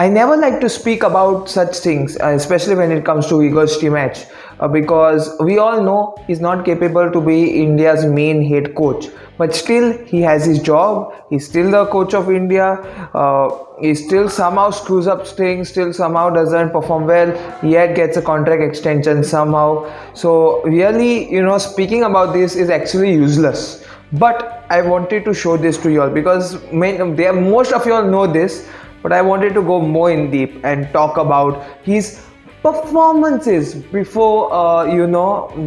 I never like to speak about such things, especially when it comes to Igor Stimac, because we all know he's not capable to be India's main head coach. But still, he has his job. He's still the coach of India. He still somehow screws up things. Still somehow doesn't perform well. Yet gets a contract extension somehow. So really, speaking about this is actually useless. But I wanted to show this to you all because most of you all know this, but I wanted to go more in deep and talk about his performances before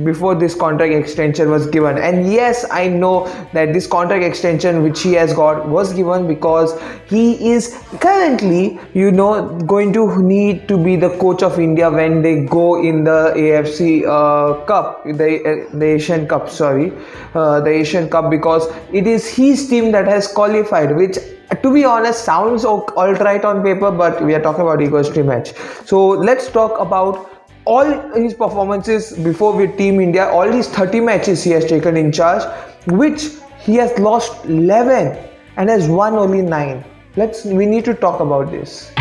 before this contract extension was given. And yes, I know that this contract extension which he has got was given because he is currently going to need to be the coach of India when they go in the AFC Cup, the Asian Cup, the Asian Cup, because it is his team that has qualified, which to be honest sounds all right on paper, but we are talking about Igor Stimac. So let's talk about all his performances before with Team India. All these 30 matches he has taken in charge, which he has lost 11 and has won only 9. We need to talk about this.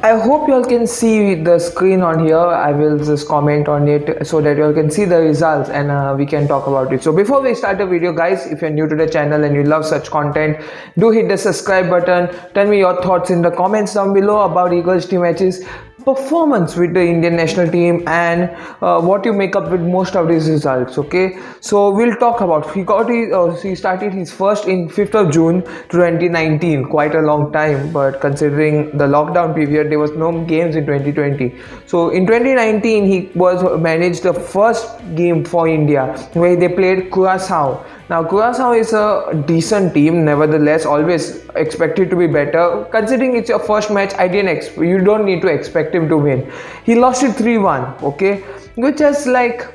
I hope you all can see the screen on here. I will just comment on it so that you all can see the results and we can talk about it. So before we start the video, guys, if you're new to the channel and you love such content, do hit the subscribe button. Tell me your thoughts in the comments down below about Igor Stimac's performance with the Indian national team and what you make up with most of these results. Okay, so we'll talk about he started his first in 5th of June 2019, quite a long time, but considering the lockdown period there was no games in 2020. So in 2019 he was managed the first game for India where they played Curaçao. Now Curaçao is a decent team, nevertheless, always expected to be better. Considering it's your first match, you don't need to expect him to win. He lost it 3-1, okay, which is like,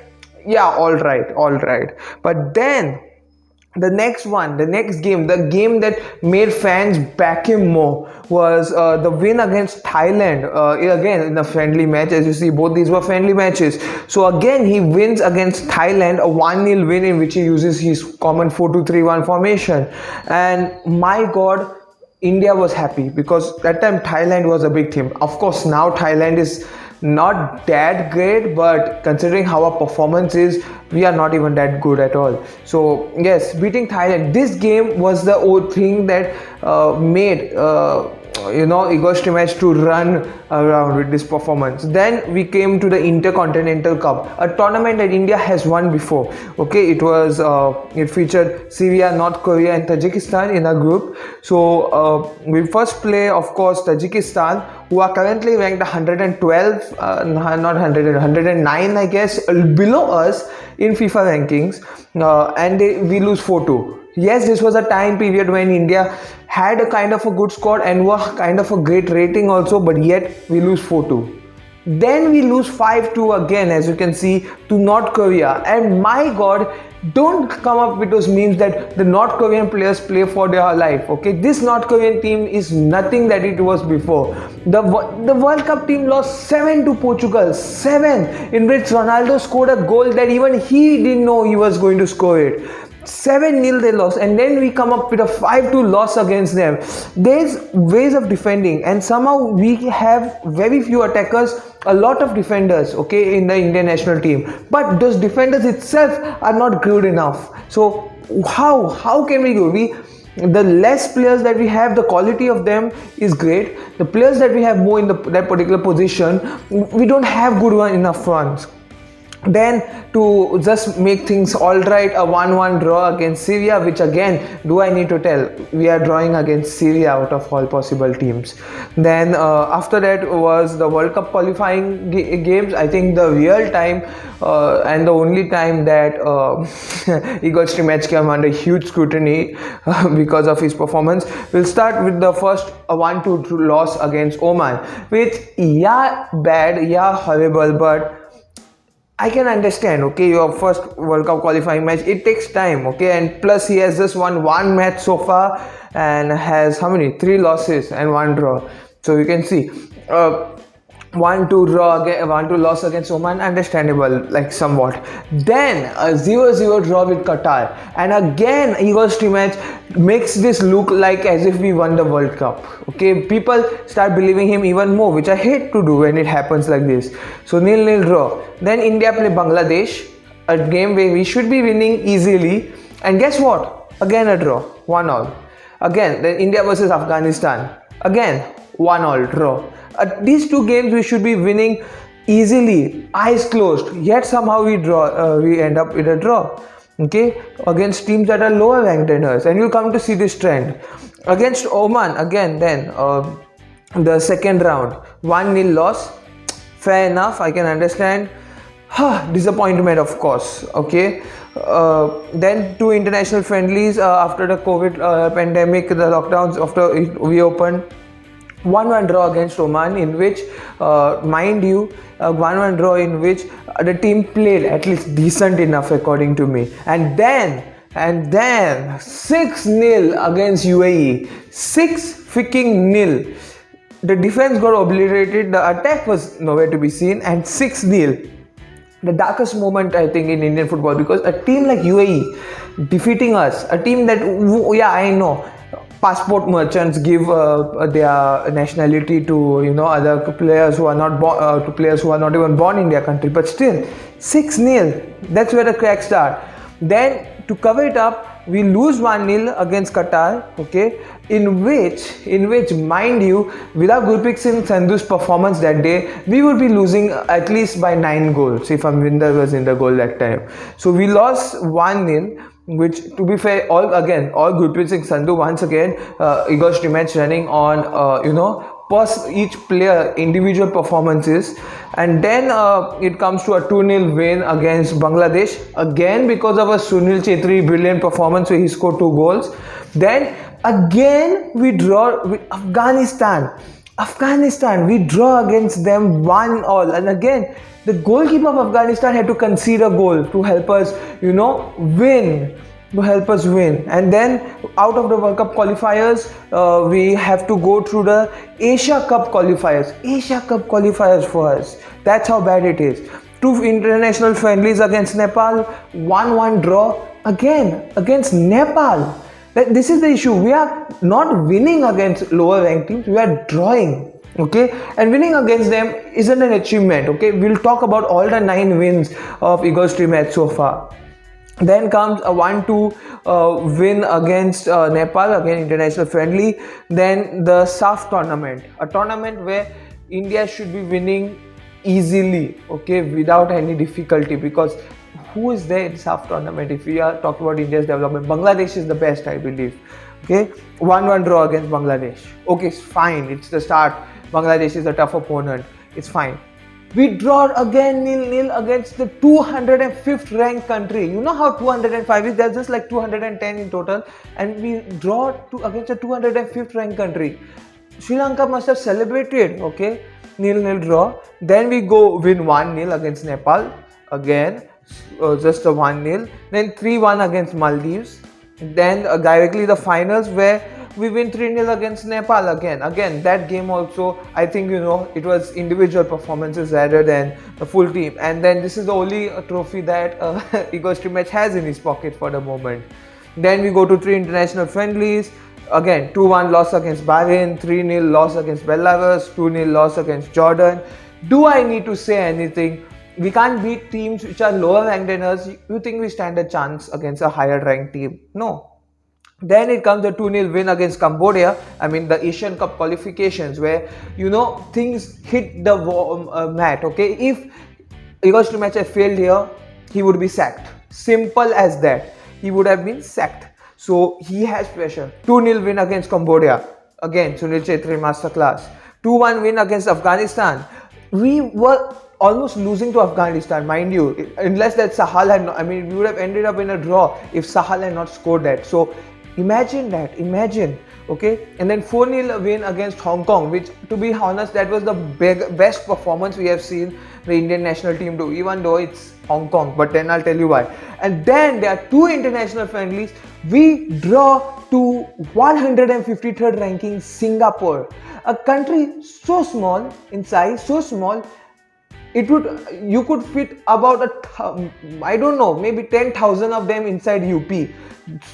yeah, all right. But then the next game, the game that made fans back him more was the win against Thailand, again in a friendly match. As you see, both these were friendly matches. So again he wins against Thailand, a 1-0 win in which he uses his common 4-2-3-1 formation. And my god, India was happy because that time Thailand was a big team. Of course now Thailand is not that great, but considering how our performance is, we are not even that good at all. So yes, beating Thailand, this game was the old thing that made Igor Stimac to run around with this performance. Then we came to the Intercontinental Cup, a tournament that India has won before. Okay, it featured Syria, North Korea and Tajikistan in a group. So we first play, of course, Tajikistan, who are currently ranked 112, not 100, 109 I guess, below us in FIFA rankings, and we lose 4-2. Yes, this was a time period when India had a kind of a good squad and were kind of a great rating also, but yet we lose 4-2. Then we lose 5-2 again, as you can see, to North Korea. And my god, don't come up with those memes that the North Korean players play for their life. Okay, this North Korean team is nothing that it was before. The World Cup team lost 7 to Portugal, 7, in which Ronaldo scored a goal that even he didn't know he was going to score it. 7-0 they lost, and then we come up with a 5-2 loss against them. There's ways of defending, and somehow we have very few attackers, a lot of defenders, okay, in the Indian national team, but those defenders itself are not good enough. So how can we go? The less players that we have, the quality of them is great. The players that we have more in that particular position, we don't have good enough ones. Then to just make things all right, a 1-1 draw against Syria, which again, do I need to tell, we are drawing against Syria out of all possible teams. Then after that was the World Cup qualifying games. I think the real time and the only time that Igor Stimac came under huge scrutiny because of his performance. We'll start with the first 1-2 loss against Oman, which, yeah, bad, yeah, horrible, but I can understand, okay, your first World Cup qualifying match, it takes time, okay, and plus he has just won 1 match so far and has how many? 3 losses and 1 draw. So you can see 1-2 draw again, 1-2 loss against Oman, understandable, like somewhat. Then a 0-0 draw with Qatar, and again Igor Stimac makes this look like as if we won the World Cup. Okay, people start believing him even more, which I hate to do when it happens like this. So 0-0 draw. Then India play Bangladesh, a game where we should be winning easily, and guess what? Again a draw, 1-1. Again, then India versus Afghanistan, again 1-1 draw. These two games we should be winning easily, eyes closed. Yet somehow we end up with a draw. Okay, against teams that are lower ranked than us, and you'll come to see this trend. Against Oman, again, then the second round, 1-0 loss. Fair enough, I can understand. Disappointment, of course. Okay. Then two international friendlies after the COVID pandemic, the lockdowns after we opened. 1-1 draw against Oman, in which, mind you, 1-1 draw in which the team played at least decent enough according to me. And then 6-0 against UAE. 6-0. The defense got obliterated, the attack was nowhere to be seen, and 6-0. The darkest moment, I think, in Indian football, because a team like UAE defeating us, a team that, yeah, I know, passport merchants give their nationality to other players who are not to players who are not even born in their country, but still 6-0. That's where the cracks start. Then to cover it up, we lose 1-0 against Qatar. Okay, in which, mind you, without Gurpreet Singh Sandhu's performance that day, we would be losing at least by 9 goals if Amrinder was in the goal that time. So we lost 1-0. Which, to be fair, all Gurpreet Singh Sandhu, once again, Igor Stimac running on each player individual performances. And then it comes to a 2-0 win against Bangladesh, again because of a Sunil Chhetri brilliant performance where he scored 2 goals. Then again we draw with Afghanistan, we draw against them 1-1, and again the goalkeeper of Afghanistan had to concede a goal to help us win. And then out of the World Cup qualifiers, we have to go through the Asia Cup qualifiers for us. That's how bad it is. 2 international friendlies against Nepal, 1-1 draw again against Nepal. This is the issue. We are not winning against lower ranked teams, we are drawing. Okay, and winning against them isn't an achievement. Okay, we'll talk about all the 9 wins of Igor Stimac so far. Then comes a 1-2 win against Nepal, again international friendly. Then the SAF tournament, a tournament where India should be winning easily, okay, without any difficulty, because who is there in SAF tournament if we are talking about India's development? Bangladesh is the best, I believe. Okay, 1-1 draw against Bangladesh. Okay, it's fine, it's the start. Bangladesh is a tough opponent, it's fine. We draw again 0-0 against the 205th ranked country. You know how 205 is? There's just like 210 in total, and we draw against a 205th ranked country. Sri Lanka must have celebrated. Okay, 0-0 draw. Then we go win 1-0 against Nepal. Again, just a 1-0. Then 3-1 against Maldives. Then directly the finals, where we win 3-0 against Nepal again. That game also, I think, it was individual performances rather than the full team. And then this is the only trophy that Igor Stimac has in his pocket for the moment. Then we go to 3 international friendlies. Again, 2-1 loss against Bahrain, 3-0 loss against Belarus, 2-0 loss against Jordan. Do I need to say anything? We can't beat teams which are lower ranked than us. You think we stand a chance against a higher ranked team? No. Then it comes the 2-0 win against Cambodia. I mean, the Asian Cup qualifications, where things hit the mat. Okay, if Igor Stimac had failed here, he would be sacked. Simple as that. He would have been sacked. So he has pressure. 2-0 win against Cambodia. Again, Sunil Chhetri masterclass. 2-1 win against Afghanistan. We were almost losing to Afghanistan, mind you, unless that Sahal had not, we would have ended up in a draw if Sahal had not scored that. So imagine, okay. And then 4-0 win against Hong Kong, which, to be honest, that was the best performance we have seen the Indian national team do, even though it's Hong Kong, but then I'll tell you why. And then there are 2 international friendlies. We draw to 153rd ranking Singapore, a country so small in size, so small you could fit about I don't know, maybe 10,000 of them inside UP.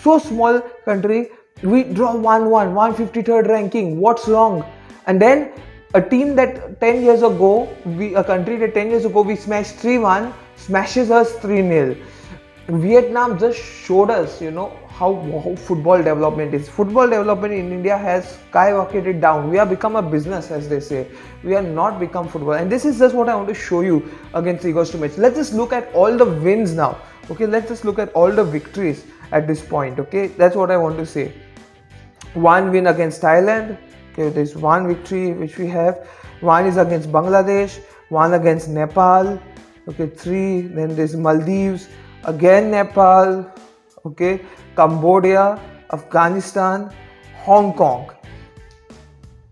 So small country, we draw 153rd ranking. What's wrong? And then a team that 10 years ago, a country that 10 years ago we smashed 3-1, smashes us 3-0. Vietnam just showed us, how football development is. Football development in India has skyrocketed down. We have become a business, as they say. We are not become football. And this is just what I want to show you against Igor Stimac. Let's just look at all the wins now. Okay, let's just look at all the victories at this point. Okay, that's what I want to say. 1 win against Thailand. Okay, there's 1 victory which we have. 1 is against Bangladesh. 1 against Nepal. Okay, 3. Then there's Maldives. Again Nepal, okay, Cambodia, Afghanistan, Hong Kong.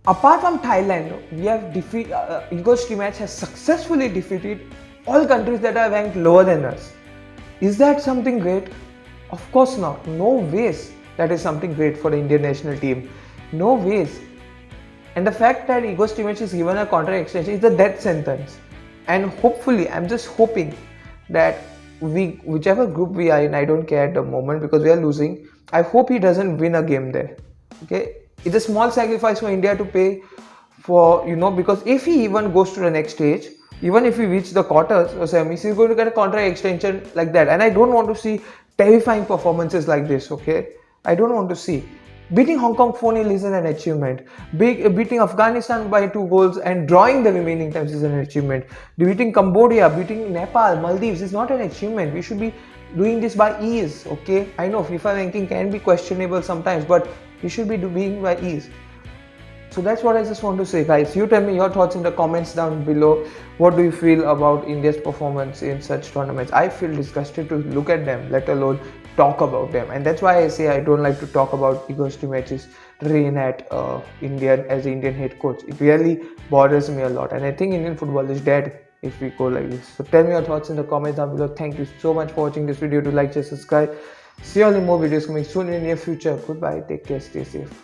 Apart from Thailand, we have Igor Stimac has successfully defeated all countries that are ranked lower than us. Is that something great? Of course not. No ways that is something great for the Indian national team. No ways. And the fact that Igor Stimac is given a contract extension is a death sentence. And hopefully, I'm just hoping that whichever group we are in, I don't care at the moment because we are losing. I hope he doesn't win a game there. Okay, it's a small sacrifice for India to pay for, because if he even goes to the next stage, even if we reach the quarters or semis, he's going to get a contract extension like that. And I don't want to see terrifying performances like this. Okay, I don't want to see. Beating Hong Kong 4-0 is an achievement. Beating Afghanistan by 2 goals and drawing the remaining times is an achievement. Beating Cambodia, beating Nepal, Maldives is not an achievement. We should be doing this by ease. Okay, I know FIFA ranking can be questionable sometimes, but we should be doing by ease. So that's what I just want to say, guys. You tell me your thoughts in the comments down below. What do you feel about India's performance in such tournaments? I feel disgusted to look at them, let alone talk about them. And that's why I say I don't like to talk about Igor Stimac's reign at India as the Indian head coach. It really bothers me a lot. And I think Indian football is dead if we go like this. So tell me your thoughts in the comments down below. Thank you so much for watching this video. Do like, share, subscribe. See you all in more videos coming soon in the near future. Goodbye. Take care. Stay safe.